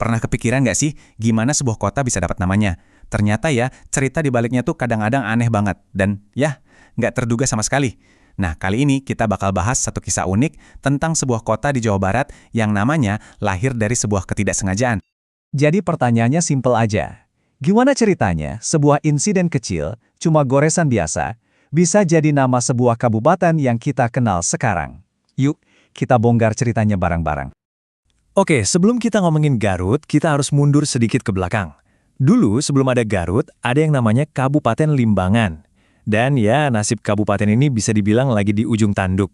Pernah kepikiran nggak sih gimana sebuah kota bisa dapat namanya? Ternyata ya, cerita di baliknya tuh kadang-kadang aneh banget. Dan ya, nggak terduga sama sekali. Nah, kali ini kita bakal bahas satu kisah unik tentang sebuah kota di Jawa Barat yang namanya lahir dari sebuah ketidaksengajaan. Jadi pertanyaannya simpel aja. Gimana ceritanya sebuah insiden kecil, cuma goresan biasa, bisa jadi nama sebuah kabupaten yang kita kenal sekarang? Yuk, kita bongkar ceritanya bareng-bareng. Oke, sebelum kita ngomongin Garut, kita harus mundur sedikit ke belakang. Dulu, sebelum ada Garut, ada yang namanya Kabupaten Limbangan. Dan ya, nasib kabupaten ini bisa dibilang lagi di ujung tanduk.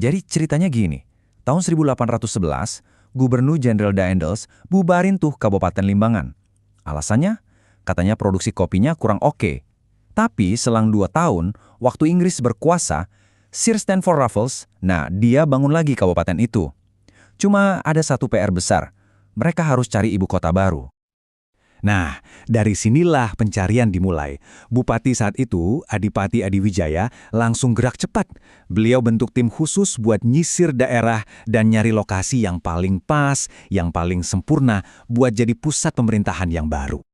Jadi ceritanya gini, tahun 1811, Gubernur Jenderal Daendels bubarin tuh Kabupaten Limbangan. Alasannya, katanya produksi kopinya kurang oke. Tapi selang 2 tahun, waktu Inggris berkuasa, Sir Stamford Raffles, dia bangun lagi kabupaten itu. Cuma ada satu PR besar, mereka harus cari ibu kota baru. Nah, dari sinilah pencarian dimulai. Bupati saat itu, Adipati Adiwijaya, langsung gerak cepat. Beliau bentuk tim khusus buat nyisir daerah dan nyari lokasi yang paling pas, yang paling sempurna buat jadi pusat pemerintahan yang baru.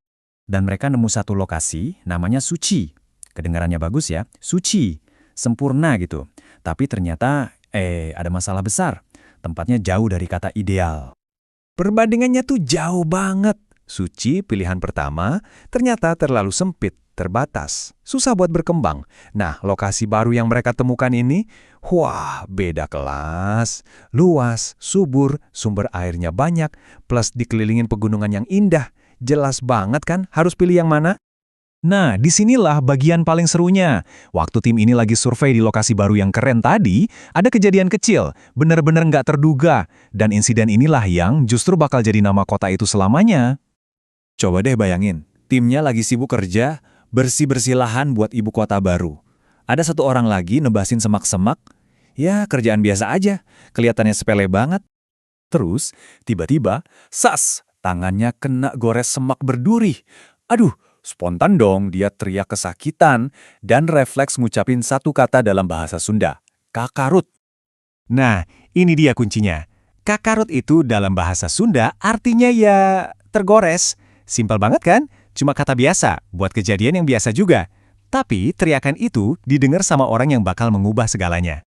Dan mereka nemu satu lokasi, namanya Suci. Kedengarannya bagus ya, Suci. Sempurna gitu. Tapi ternyata, ada masalah besar. Tempatnya jauh dari kata ideal. Perbandingannya tuh jauh banget. Suci, pilihan pertama, ternyata terlalu sempit, terbatas, susah buat berkembang. Nah, lokasi baru yang mereka temukan ini, wah, beda kelas. Luas, subur, sumber airnya banyak, plus dikelilingin pegunungan yang indah. Jelas banget kan harus pilih yang mana? Nah, disinilah bagian paling serunya. Waktu tim ini lagi survei di lokasi baru yang keren tadi, ada kejadian kecil, bener-bener nggak terduga. Dan insiden inilah yang justru bakal jadi nama kota itu selamanya. Coba deh bayangin, timnya lagi sibuk kerja, bersih-bersih lahan buat ibu kota baru. Ada satu orang lagi nebasin semak-semak, ya kerjaan biasa aja, kelihatannya sepele banget. Terus, tiba-tiba, sas, tangannya kena gores semak berduri. Aduh, spontan dong dia teriak kesakitan dan refleks ngucapin satu kata dalam bahasa Sunda, kakarut. Nah, ini dia kuncinya. Kakarut itu dalam bahasa Sunda artinya ya tergores. Simpel banget kan? Cuma kata biasa, buat kejadian yang biasa juga. Tapi teriakan itu didengar sama orang yang bakal mengubah segalanya.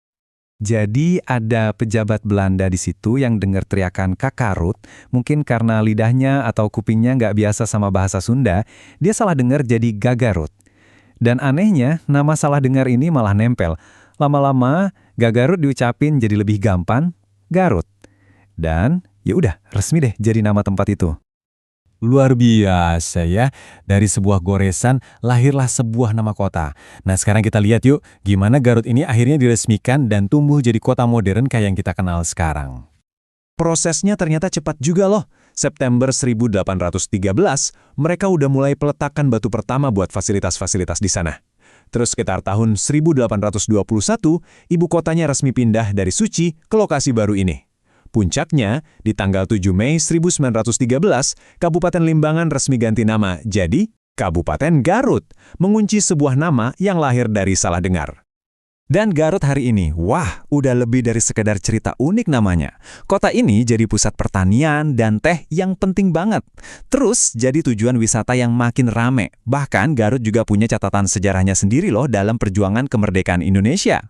Jadi ada pejabat Belanda di situ yang dengar teriakan kakarut, mungkin karena lidahnya atau kupingnya nggak biasa sama bahasa Sunda, dia salah dengar jadi gagarut. Dan anehnya, nama salah dengar ini malah nempel. Lama-lama, gagarut diucapin jadi lebih gampang, Garut. Dan ya udah, resmi deh jadi nama tempat itu. Luar biasa ya, dari sebuah goresan lahirlah sebuah nama kota. Nah sekarang kita lihat yuk, gimana Garut ini akhirnya diresmikan dan tumbuh jadi kota modern kayak yang kita kenal sekarang. Prosesnya ternyata cepat juga loh. September 1813, mereka udah mulai peletakan batu pertama buat fasilitas-fasilitas di sana. Terus sekitar tahun 1821, ibu kotanya resmi pindah dari Suci ke lokasi baru ini. Puncaknya, di tanggal 7 Mei 1913, Kabupaten Limbangan resmi ganti nama jadi Kabupaten Garut, mengunci sebuah nama yang lahir dari salah dengar. Dan Garut hari ini, wah, udah lebih dari sekedar cerita unik namanya. Kota ini jadi pusat pertanian dan teh yang penting banget. Terus jadi tujuan wisata yang makin rame. Bahkan Garut juga punya catatan sejarahnya sendiri loh dalam perjuangan kemerdekaan Indonesia.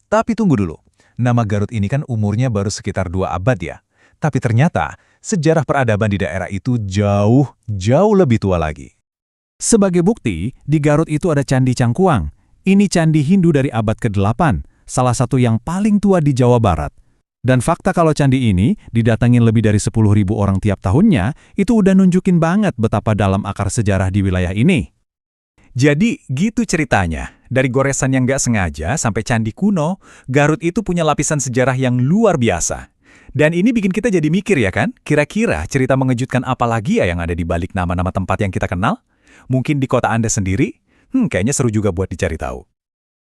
Tapi tunggu dulu. Nama Garut ini kan umurnya baru sekitar 2 abad ya. Tapi ternyata sejarah peradaban di daerah itu jauh lebih tua lagi. Sebagai bukti, di Garut itu ada Candi Cangkuang. Ini candi Hindu dari abad ke-8, salah satu yang paling tua di Jawa Barat. Dan fakta kalau candi ini didatangin lebih dari 10.000 orang tiap tahunnya, itu udah nunjukin banget betapa dalam akar sejarah di wilayah ini. Jadi gitu ceritanya, dari goresan yang nggak sengaja sampai candi kuno, Garut itu punya lapisan sejarah yang luar biasa. Dan ini bikin kita jadi mikir ya kan, kira-kira cerita mengejutkan apa lagi ya yang ada di balik nama-nama tempat yang kita kenal? Mungkin di kota Anda sendiri? Kayaknya seru juga buat dicari tahu.